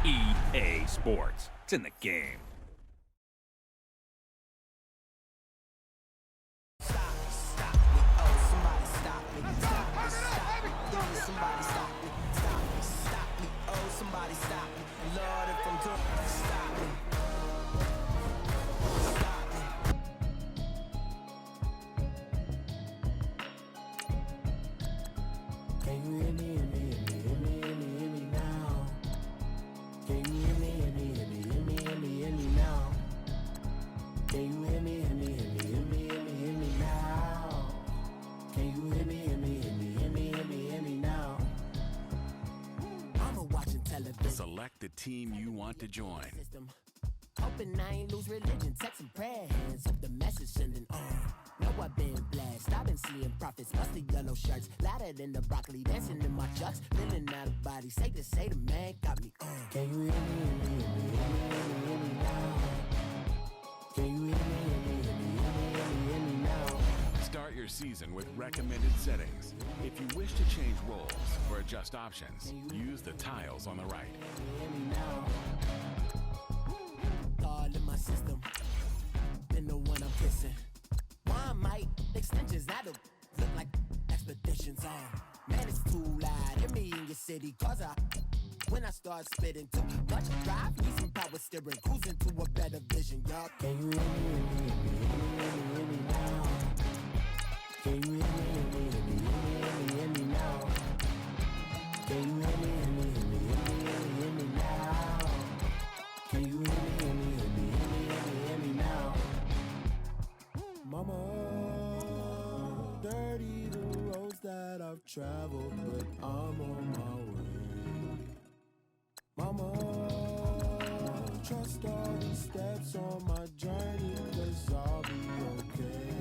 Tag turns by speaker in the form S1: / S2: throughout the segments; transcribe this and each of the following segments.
S1: EA Sports. It's in the game.
S2: Select the team you want to join.
S3: Hoping I ain't lose religion, text and prayer hands up the message sending on. Know I've been blessed, I've been seeing prophets, musty yellow shirts, louder than the broccoli, dancing in my chucks, feeling out of body, say the man got me on. Can you hear me, hear me now? Can you hear me, hear me now?
S2: Start your season with recommended settings. If you wish to change roles or adjust options, use the tiles on the right.
S3: All in my system, then the one I'm kissing. One might extensions that'll look like expeditions on. Man, it's too loud. Hear me in your city, cause when I start spitting too much drive, need some power steering, cruising to a better vision, y'all. Can you hear me now? Can you hear me now? Can you hear me now? Can you hear me now? Mama, dirty the roads that I've traveled, but I'm on my way. Mama, trust all these steps on my journey, 'cause I'll be okay.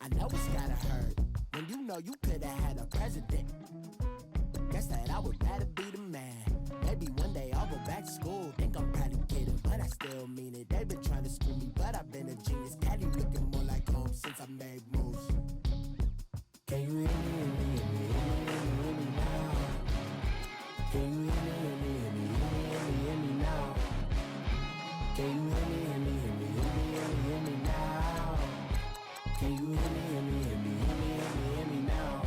S3: I know it's gotta hurt when you know you could've had a president. Guess that I would rather be the man. Maybe one day I'll go back to school. Think I'm probably kidding, but I still mean it. They've been trying to screw me, but I've been a genius. Caddy looking more like home since I made moves. Can you hear me now? Can you hear me now? Can you hear me now? Can you hear me now?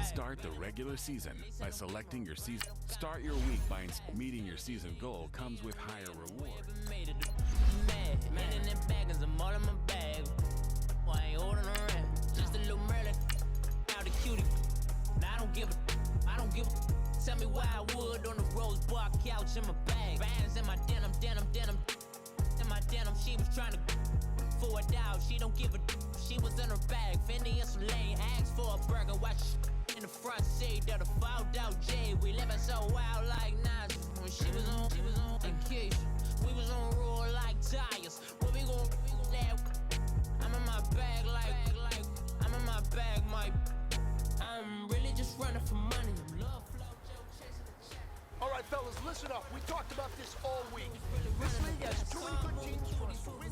S2: Start the regular season by selecting your season. Start your week by meeting your season goal comes with higher reward.
S4: Man in them baggins, I'm all in my bag. Well, I ain't holding around. Just a little Merlin. Now the cutie. Now I don't give a. Tell me why I would on the rose bar couch in my bag. Bands in my denim. In my denim, she was trying to for it out. She don't give a. She was in her bag. Fendi and some lane. Asked for a burger. Watch in the front seat of the fouled out J. We living so wild like Nas. When she was on vacation. We was on roll like tires. What we gon' let? I'm in my bag like I'm in my bag, Mike. I'm really just running for money. Love flow, Joe chasing the check.
S5: All right, fellas, listen up. We talked about this all week. This league has too many good teams for us to win.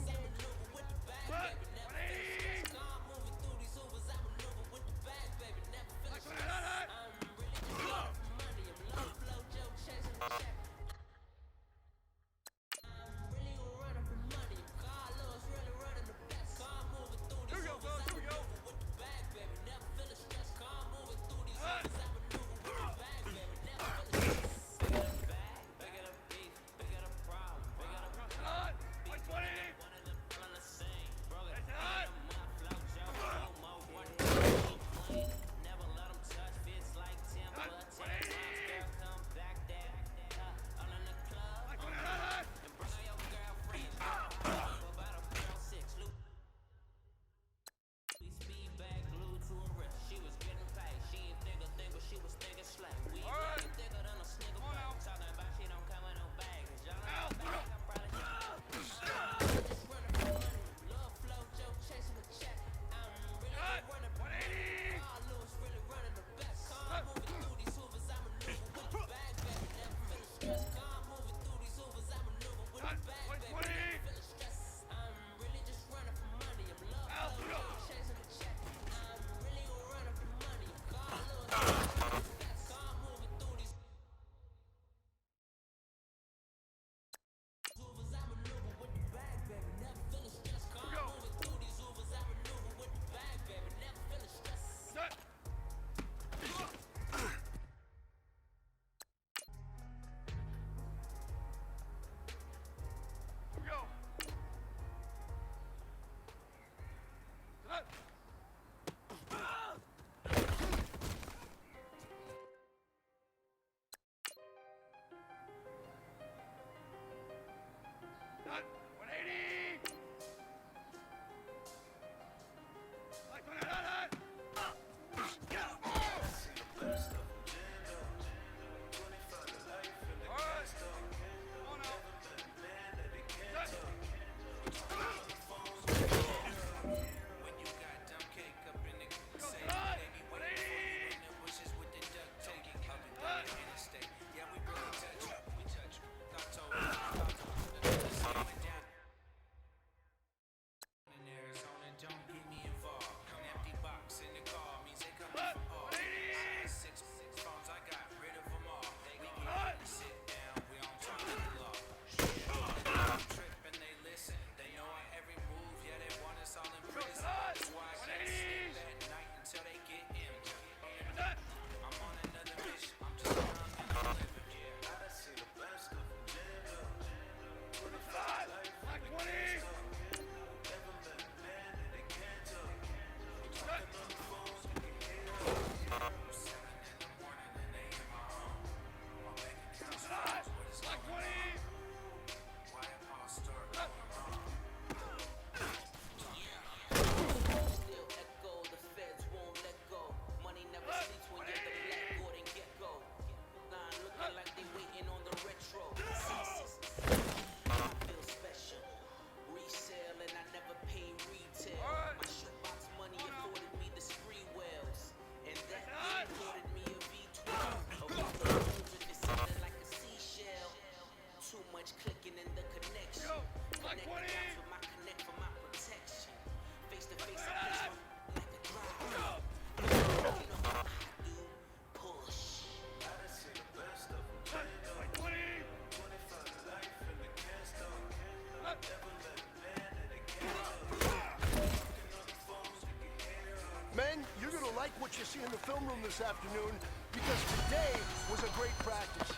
S5: Men, you're gonna like what you see in the film room this afternoon because today was a great practice.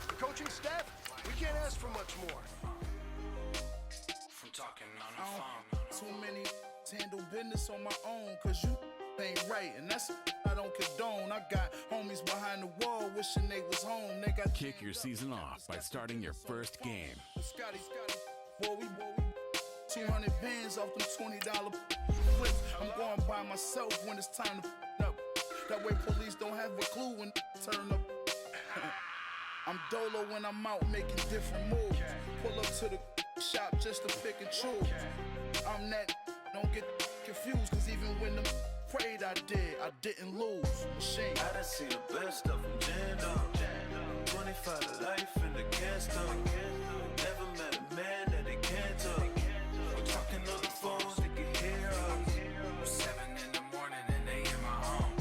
S5: The coaching staff, we can't ask for much more.
S6: From talking on the
S7: I
S6: phone.
S7: don't too many handle business on my own, cause you ain't right, and that's I don't condone. I got homies behind the wall wishing they was home. They got
S2: Kick your season off by starting your first game.
S7: Scotty, boy, we 200 bands off them $20 flips. I'm going by myself when it's time to up. That way police don't have a clue when turn up. I'm dolo when I'm out making different moves. Pull up to the shop just to pick and choose. I'm that, don't get confused, cause even when them prayed I didn't lose. Machine.
S6: I done seen the best of them jammed up. 25 to life in the gas tank. Never met a man that they can't talk. We're talking on the phones, they can hear us. 7 in the morning and they in my home.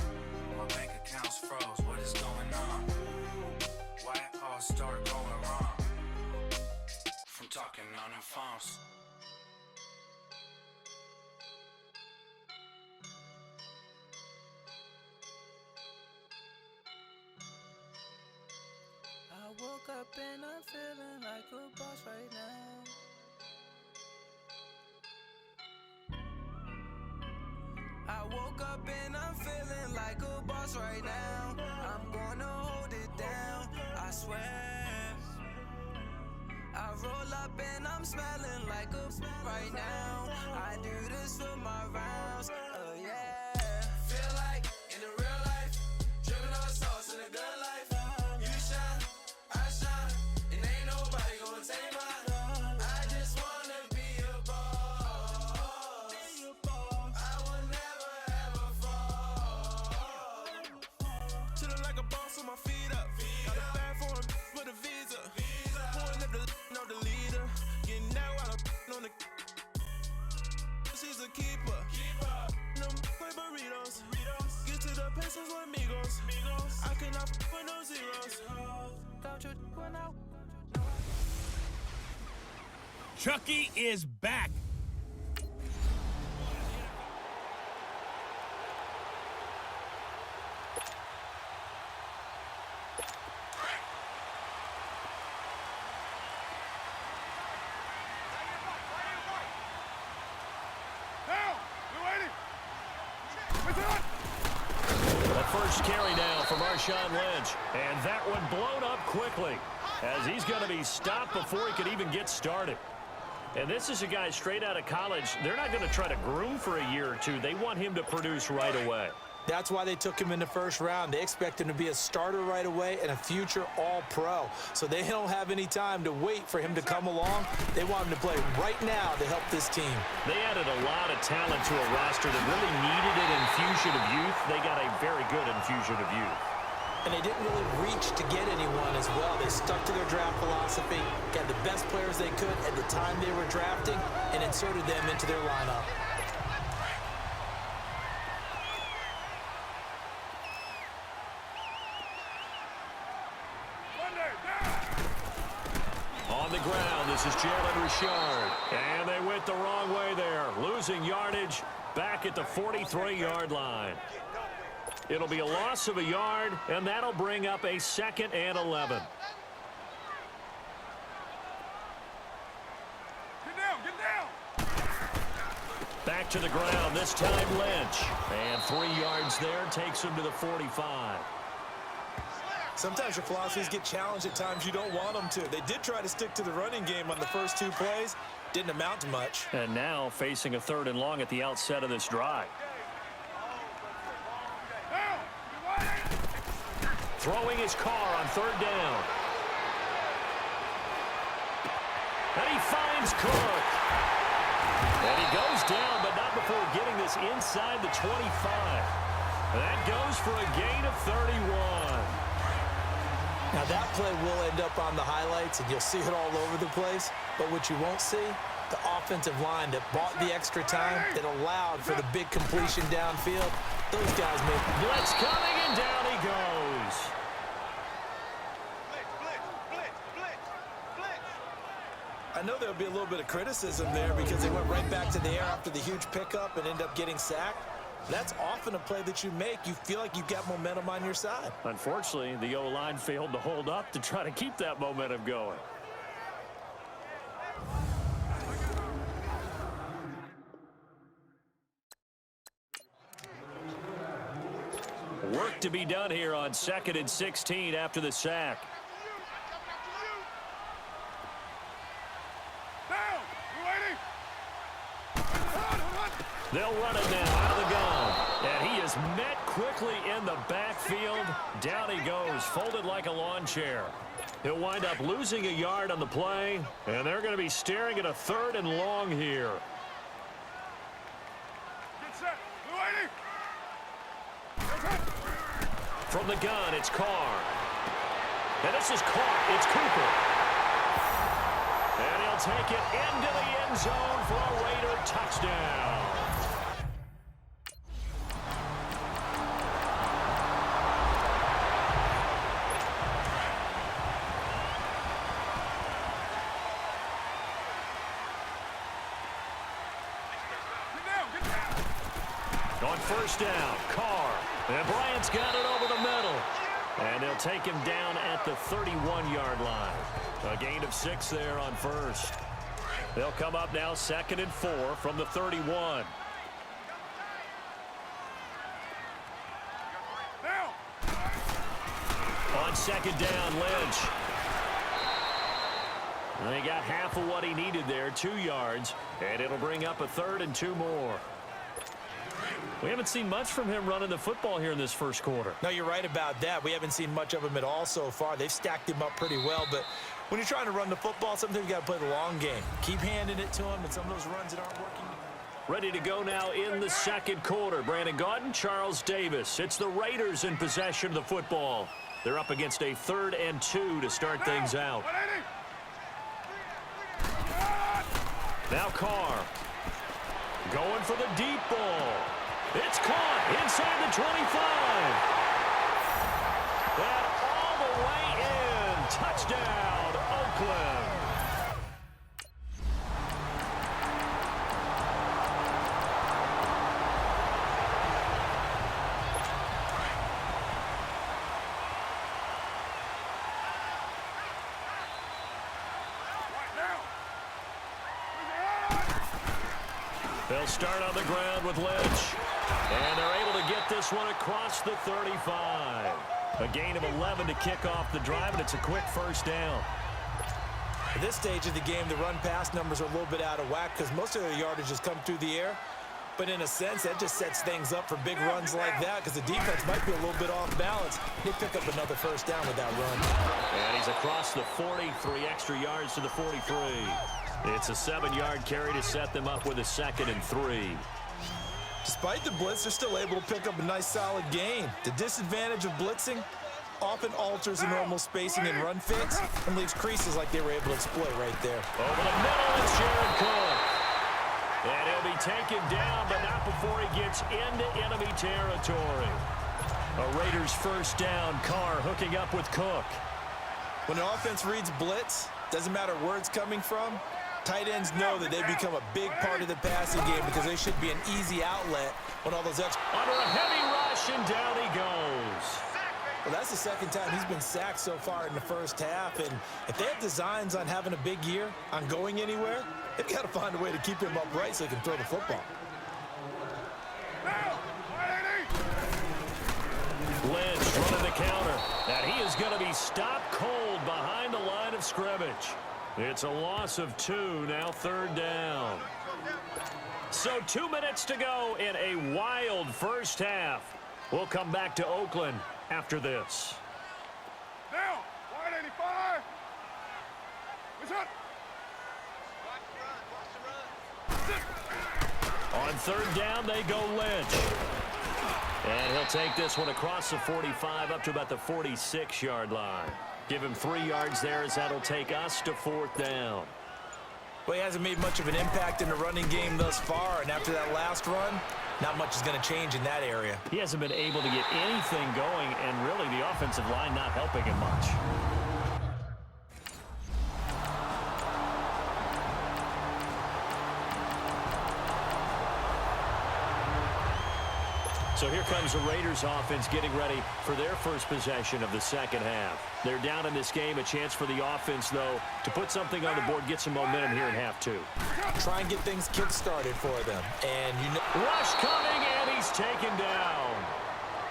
S6: My bank account's froze, what is going on? Why it all start going wrong? From talking on the phones.
S4: I woke up and I'm feeling like a boss right now. I woke up and I'm feeling like a boss right now. I'm gonna hold it down, I swear. I roll up and I'm smelling like a right now. I do this for my rounds, oh yeah. Feel like in the real life, dripping on sauce in a good life. You shine, I shine, and ain't nobody gonna take mine. I just wanna be a boss. I will never ever fall. Chillin' like a boss with my feet up. Got a bag for him with a visa. Pulling up the know the leader. Getting that while I'm on the. She's a keeper. No play burritos. Get to the pesos with amigos. I cannot with no zeros. Got you one out.
S1: Chucky is back.
S8: The first carry now from Marshawn Lynch. And that one blown up quickly as he's going to be stopped before he could even get started. And this is a guy straight out of college. They're not going to try to groom for a year or two. They want him to produce right away.
S9: That's why they took him in the first round. They expect him to be a starter right away and a future all-pro. So they don't have any time to wait for him to come along. They want him to play right now to help this team.
S8: They added a lot of talent to a roster that really needed an infusion of youth. They got a very good infusion of youth.
S9: And they didn't really reach to get anyone as well. They stuck to their draft philosophy, got the best players they could at the time they were drafting, and inserted them into their lineup.
S8: On the ground, this is Jalen Richard. And they went the wrong way there, losing yardage back at the 43-yard line. It'll be a loss of a yard, and that'll bring up a 2nd and 11.
S5: Get down!
S8: Back to the ground, this time Lynch. And 3 yards there takes him to the 45.
S9: Sometimes your philosophies get challenged at times you don't want them to. They did try to stick to the running game on the first 2 plays. Didn't amount to much.
S8: And now facing a 3rd and long at the outset of this drive. Throwing his car on 3rd down. And he finds Cook. And he goes down, but not before getting this inside the 25. That goes for a gain of 31.
S9: Now that play will end up on the highlights, and you'll see it all over the place. But what you won't see, the offensive line that bought the extra time, that allowed for the big completion downfield. Those guys made
S8: blitz coming, and down he goes.
S9: I know there'll be a little bit of criticism there because they went right back to the air after the huge pickup and ended up getting sacked. That's often a play that you make. You feel like you've got momentum on your side.
S8: Unfortunately, the O-line failed to hold up to try to keep that momentum going. Work to be done here on 2nd and 16 after the sack. They'll run it now out of the gun. And he is met quickly in the backfield. Down he goes, folded like a lawn chair. He'll wind up losing a yard on the play, and they're going to be staring at a 3rd and long here. From the gun, it's Carr. And this is caught. It's Cooper. And he'll take it into the end zone for a Raider touchdown. On 1st down, Carr. And Bryant's got it over the middle. And they'll take him down at the 31-yard line. A gain of 6 there on 1st. They'll come up now 2nd and 4 from the 31. On 2nd down, Lynch. And he got half of what he needed there, 2 yards. And it'll bring up a 3rd and 2 more. We haven't seen much from him running the football here in this first quarter.
S9: No, you're right about that. We haven't seen much of him at all so far. They've stacked him up pretty well, but when you're trying to run the football, sometimes you got to play the long game. Keep handing it to him, and some of those runs that aren't working.
S8: Ready to go now in the second quarter. Brandon Gaudin, Charles Davis. It's the Raiders in possession of the football. They're up against a 3rd and 2 to start things out. Now Carr. Going for the deep ball. It's caught inside the 25. And all the way in. Touchdown, Oakland. They'll start on the ground with Lynch. And they're able to get this one across the 35. A gain of 11 to kick off the drive, and it's a quick 1st down.
S9: At this stage of the game, the run-pass numbers are a little bit out of whack because most of their yardage has come through the air. But in a sense, that just sets things up for big runs like that because the defense might be a little bit off balance. They pick up another 1st down with that run.
S8: And he's across the 40, 3 extra yards to the 43. It's a 7-yard carry to set them up with a 2nd and 3.
S9: Despite the blitz, they're still able to pick up a nice solid gain. The disadvantage of blitzing often alters the normal spacing and run fits and leaves creases like they were able to exploit right there.
S8: Over the middle, it's Jared Cook. And he'll be taken down, but not before he gets into enemy territory. A Raiders 1st down. Carr hooking up with Cook.
S9: When an offense reads blitz, doesn't matter where it's coming from, tight ends know that they become a big part of the passing game because they should be an easy outlet when all those extra...
S8: Under a heavy rush, and down he goes.
S9: Well, that's the 2nd time he's been sacked so far in the 1st half, and if they have designs on having a big year, on going anywhere, they've got to find a way to keep him upright so he can throw the football.
S8: Lynch running the counter, and he is going to be stopped cold behind the line of scrimmage. It's a loss of 2, now 3rd down. So 2 minutes to go in a wild 1st half. We'll come back to Oakland after this.
S7: Down, wide 85. What's up?
S8: On 3rd down, they go Lynch. And he'll take this one across the 45 up to about the 46-yard line. Give him 3 yards there as that'll take us to 4th down.
S9: Well, he hasn't made much of an impact in the running game thus far, and after that last run, not much is going to change in that area.
S8: He hasn't been able to get anything going, and really the offensive line not helping him much. So here comes the Raiders offense getting ready for their first possession of the second half. They're down in this game. A chance for the offense, though, to put something on the board, get some momentum here in half two.
S9: Try and get things kick-started for them. And you know,
S8: rush coming, and he's taken down.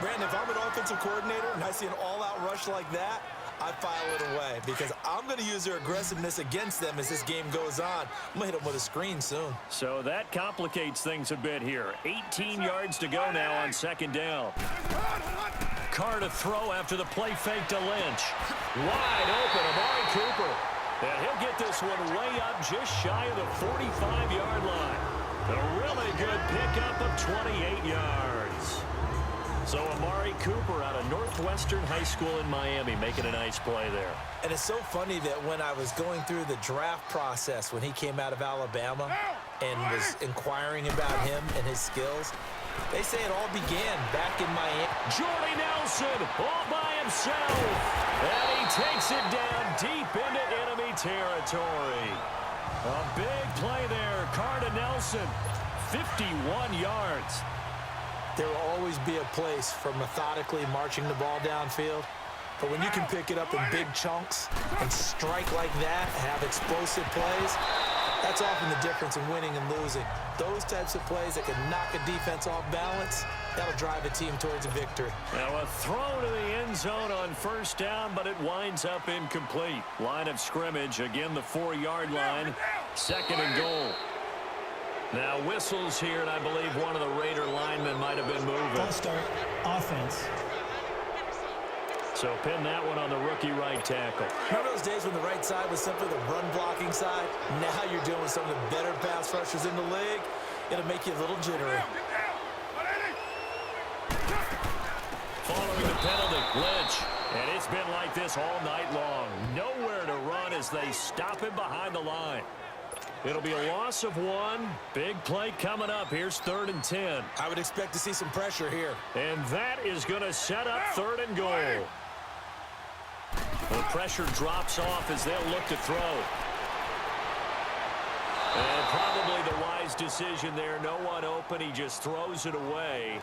S9: Brandon, if I'm an offensive coordinator and I see an all-out rush like that, I file it away because I'm going to use their aggressiveness against them as this game goes on. I'm going to hit them with a screen soon.
S8: So that complicates things a bit here. 18 yards to go now on second down. Carr to throw after the play fake to Lynch. Wide open, Amari Cooper. And he'll get this one way up just shy of the 45-yard line. A really good pickup of 28 yards. So Amari Cooper out of Northwestern High School in Miami making a nice play there.
S9: And it's so funny that when I was going through the draft process when he came out of Alabama and was inquiring about him and his skills, they say it all began back in Miami.
S8: Jordy Nelson all by himself. And he takes it down deep into enemy territory. A big play there. Carr to Nelson. 51 yards.
S9: There will always be a place for methodically marching the ball downfield. But when you can pick it up in big chunks and strike like that, have explosive plays, that's often the difference in winning and losing. Those types of plays that can knock a defense off balance, that'll drive a team towards a victory.
S8: Now a throw to the end zone on first down, but it winds up incomplete. Line of scrimmage, again the 4-yard line, second and goal. Now whistles here, and I believe one of the Raider linemen might have been moving.
S10: False start, offense.
S8: So pin that one on the rookie right tackle.
S9: Remember those days when the right side was simply the run-blocking side? Now you're dealing with some of the better pass rushers in the league. It'll make you a little jittery.
S8: Following the penalty, Lynch. And it's been like this all night long. Nowhere to run as they stop him behind the line. It'll be a loss of 1. Big play coming up. Here's 3rd and 10.
S9: I would expect to see some pressure here.
S8: And that is going to set up 3rd and goal. The pressure drops off as they'll look to throw. And probably the wise decision there. No one open. He just throws it away.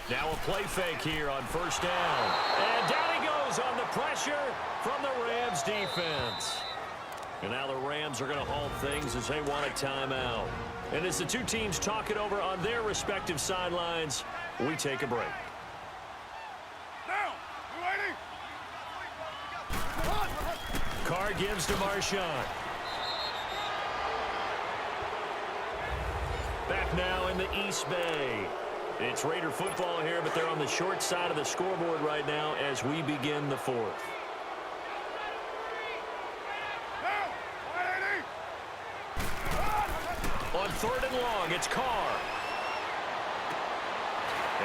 S8: Now a play fake here on first down. And down he goes on the pressure from the Rams defense. And now the Rams are going to halt things as they want a timeout. And as the two teams talk it over on their respective sidelines, we take a break. Carr gives to Marshawn. Back now in the East Bay. It's Raider football here, but they're on the short side of the scoreboard right now as we begin the 4th. On 3rd and long, it's Carr.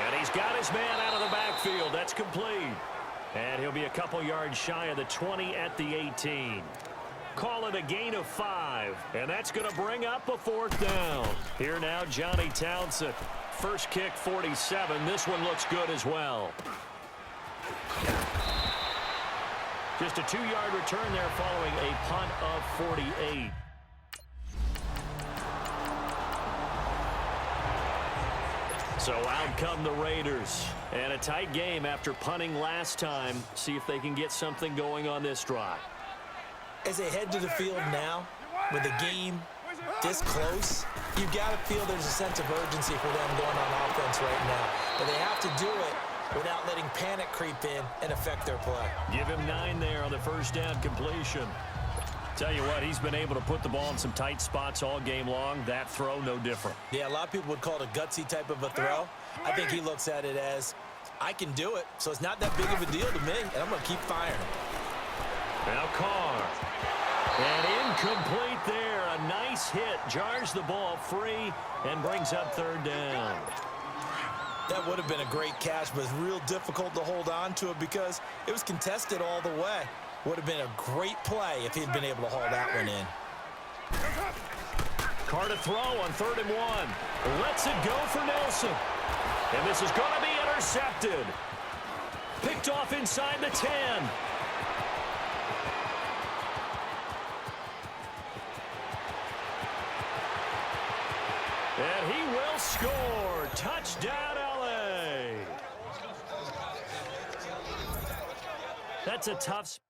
S8: And he's got his man out of the backfield. That's complete. And he'll be a couple yards shy of the 20 at the 18. Call it a gain of 5. And that's going to bring up a 4th down. Here now, Johnny Townsend. First kick, 47. This one looks good as well. Just a 2-yard return there following a punt of 48. So out come the Raiders. And a tight game after punting last time. See if they can get something going on this drive.
S9: As they head to the field now, with the game this close, you've got to feel there's a sense of urgency for them going on offense right now. But they have to do it without letting panic creep in and affect their play.
S8: Give him 9 there on the first down completion. Tell you what, he's been able to put the ball in some tight spots all game long. That throw, no different.
S9: Yeah, a lot of people would call it a gutsy type of a throw. I think he looks at it as, I can do it, so it's not that big of a deal to me, and I'm going to keep firing.
S8: Now Carr. And Complete there. A nice hit. Jars the ball free and brings up third down.
S9: That would have been a great catch, but it's real difficult to hold on to it because it was contested all the way. Would have been a great play if he'd been able to haul that one in.
S8: Carr to throw on 3rd and 1. Lets it go for Nelson. And this is going to be intercepted. Picked off inside the 10. And he will score. Touchdown, LA. That's a tough